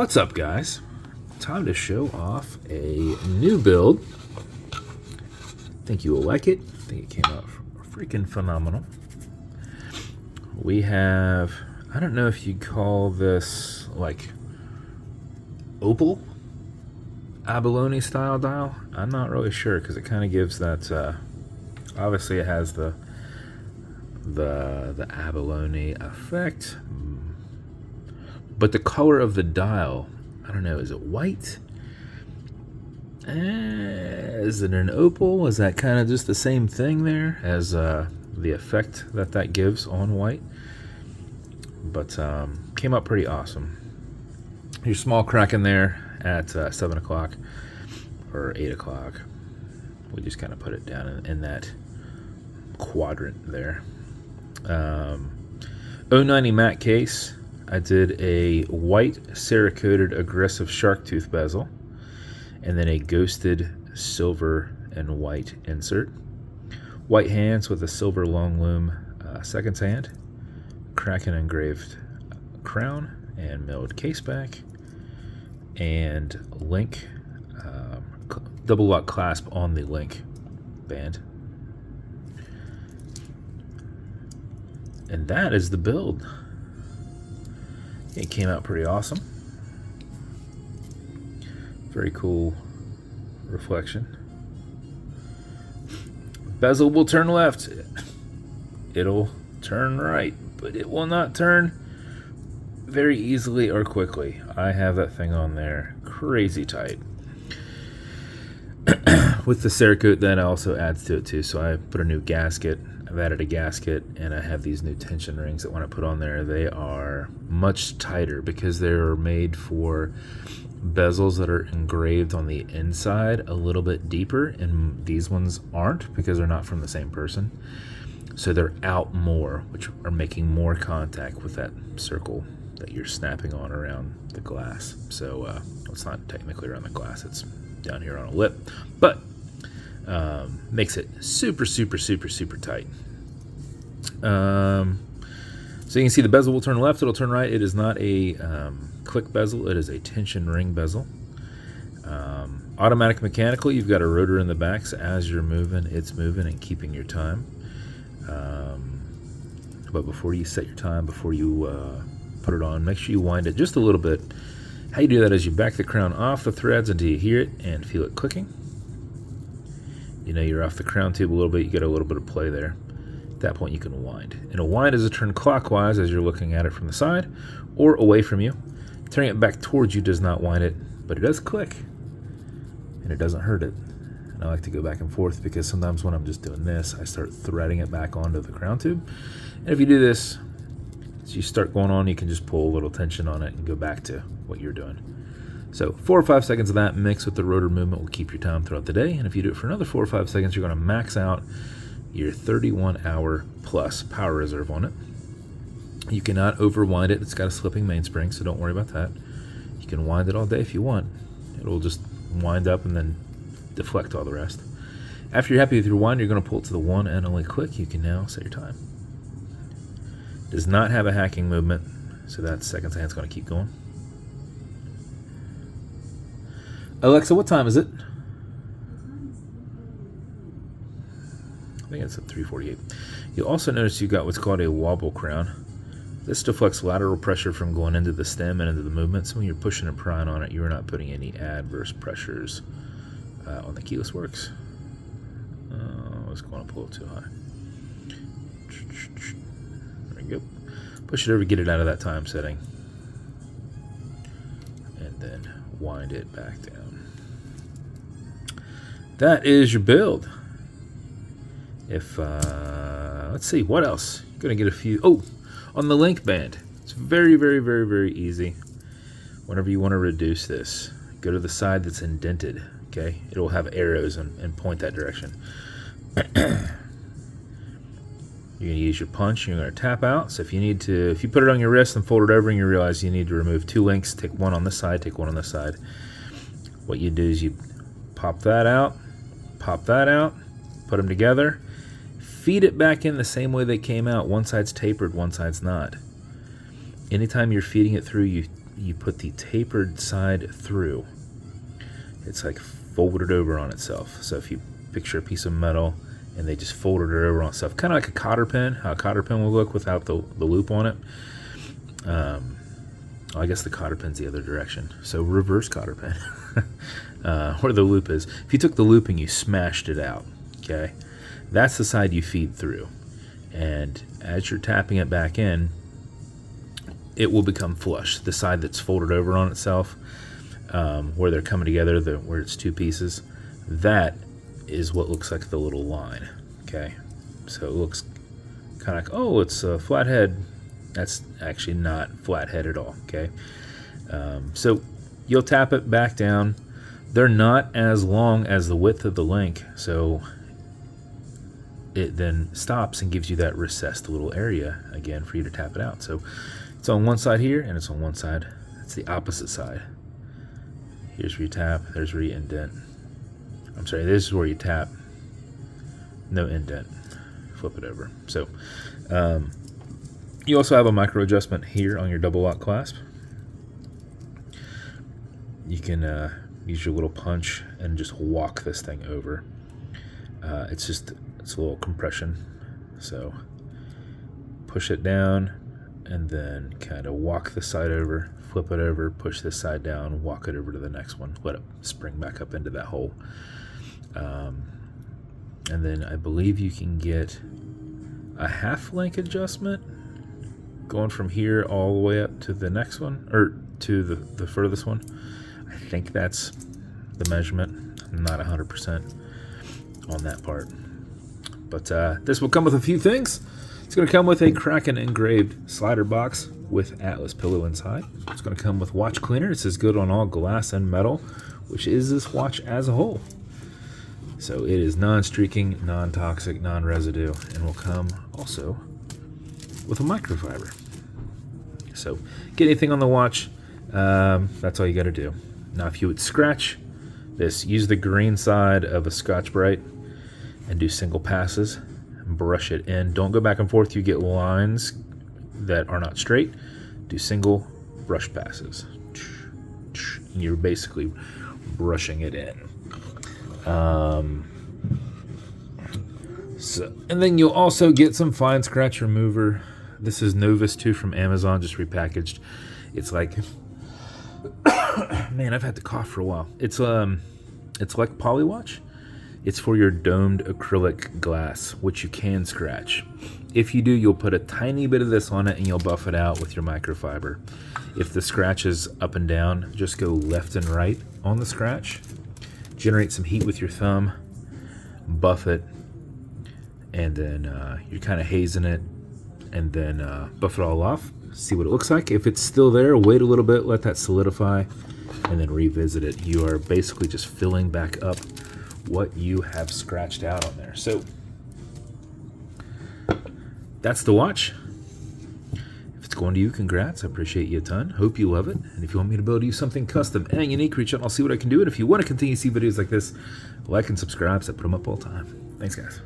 What's up, guys? Time to show off a new build. Think you will like it. I think it came out freaking phenomenal. We have, I don't know if you'd call this like opal abalone style dial. I'm not really sure because it kind of gives that, obviously it has the abalone effect, but the color of the dial, I don't know, is it white? Is it an opal? Is that kind of just the same thing there as the effect that gives on white? But came out pretty awesome. Your small Kraken there at 7 o'clock or 8 o'clock. We just kind of put it down in that quadrant there. 090 matte case. I did a white cerakoted aggressive shark tooth bezel, and then a ghosted silver and white insert. White hands with a silver long loom seconds hand, Kraken engraved crown and milled caseback, and link double lock clasp on the link band. And that is the build. It came out pretty awesome. Very cool reflection. Bezel will turn left. It'll turn right, but it will not turn very easily or quickly. I have that thing on there crazy tight. With the Cerakote, that also adds to it too. So I put a new gasket. I've added a gasket, and I have these new tension rings that when I put on there, they are much tighter because they're made for bezels that are engraved on the inside a little bit deeper, and these ones aren't because they're not from the same person. So they're out more, which are making more contact with that circle that you're snapping on around the glass. So well, it's not technically around the glass, it's down here on a lip, but makes it super tight. So you can see the bezel will turn left, it'll turn right. It is not a click bezel, it is a tension ring bezel. Automatic mechanical, you've got a rotor in the back, so as you're moving, it's moving and keeping your time. But before you set your time, before you put it on, make sure you wind it just a little bit. How you do that is you back the crown off the threads until you hear it and feel it clicking. You know you're off the crown tube a little bit, you get a little bit of play there. At that point you can wind. And a wind is a turn clockwise as you're looking at it from the side or away from you. Turning it back towards you does not wind it, but it does click. And it doesn't hurt it. And I like to go back and forth because sometimes when I'm just doing this, I start threading it back onto the crown tube. And if you do this, as you start going on, you can just pull a little tension on it and go back to what you're doing. So 4 or 5 seconds of that mixed with the rotor movement will keep your time throughout the day. And if you do it for another 4 or 5 seconds, you're going to max out your 31-hour plus power reserve on it. You cannot overwind it. It's got a slipping mainspring, so don't worry about that. You can wind it all day if you want. It'll just wind up and then deflect all the rest. After you're happy with your wind, you're going to pull it to the one and only click. You can now set your time. Does not have a hacking movement, so that seconds hand's going to keep going. Alexa, what time is it? I think it's at 3:48. You'll also notice you've got what's called a wobble crown. This deflects lateral pressure from going into the stem and into the movement, so when you're pushing and prying on it, you're not putting any adverse pressures on the keyless works. I was going to pull it too high. There we go. Push it over, get it out of that time setting, and then wind it back down. That is your build. If let's see what else. You're gonna get a few. Oh, on the link band, it's very easy. Whenever you want to reduce this, go to the side that's indented. Okay, it'll have arrows and point that direction. You're gonna use your punch. You're gonna tap out. So if you need to, if you put it on your wrist and fold it over, and you realize you need to remove 2 links, take one on this side, take one on this side. What you do is you pop that out, put them together, feed it back in the same way they came out. One side's tapered, one side's not. Anytime you're feeding it through, you you put the tapered side through. It's like folded over on itself. So if you picture a piece of metal and they just folded it over on itself, kind of like a cotter pin, how a cotter pin will look without the loop on it. I guess the cotter pin's the other direction. So reverse cotter pin, where the loop is. If you took the loop and you smashed it out, okay, that's the side you feed through. And as you're tapping it back in, it will become flush. The side that's folded over on itself, where they're coming together, where it's two pieces, that is what looks like the little line. Okay, so it looks kind of like, oh, it's a flathead. That's actually not flathead at all. Okay, so you'll tap it back down. They're not as long as the width of the link, so it then stops and gives you that recessed little area again for you to tap it out. So it's on one side here, and it's on one side. It's the opposite side. Here's where you tap. There's where you indent. I'm sorry, this is where you tap. No indent. Flip it over. So you also have a micro adjustment here on your double lock clasp. You can use your little punch and just walk this thing over. It's a little compression. So push it down and then kind of walk the side over, flip it over, push this side down, walk it over to the next one, let it spring back up into that hole. And then I believe you can get a half link adjustment going from here all the way up to the next one, or to the furthest one. I think that's the measurement. I'm not 100% on that part. But this will come with a few things. It's going to come with a Kraken engraved slider box with Atlas pillow inside. It's going to come with watch cleaner. It's as good on all glass and metal, which is this watch as a whole. So it is non-streaking, non-toxic, non-residue, and will come also with a microfiber. So get anything on the watch, that's all you got to do. Now if you would scratch this, use the green side of a Scotch-Brite and do single passes. Brush it in. Don't go back and forth. You get lines that are not straight. Do single brush passes. And you're basically brushing it in. And then you'll also get some fine scratch remover. This is Novus 2 from Amazon, just repackaged. It's like, man, I've had to cough for a while. It's like Polywatch. It's for your domed acrylic glass, which you can scratch. If you do, you'll put a tiny bit of this on it and you'll buff it out with your microfiber. If the scratch is up and down, just go left and right on the scratch. Generate some heat with your thumb, buff it, and then you're kind of hazing it, and then buff it all off. See what it looks like. If it's still there, wait a little bit, let that solidify, and then revisit it. You are basically just filling back up what you have scratched out on there. So that's the watch. If it's going to you, congrats. I appreciate you a ton. Hope you love it. And if you want me to build you something custom and unique, reach out and I'll see what I can do. And if you want to continue to see videos like this, like and subscribe, so I put them up all the time. Thanks, guys.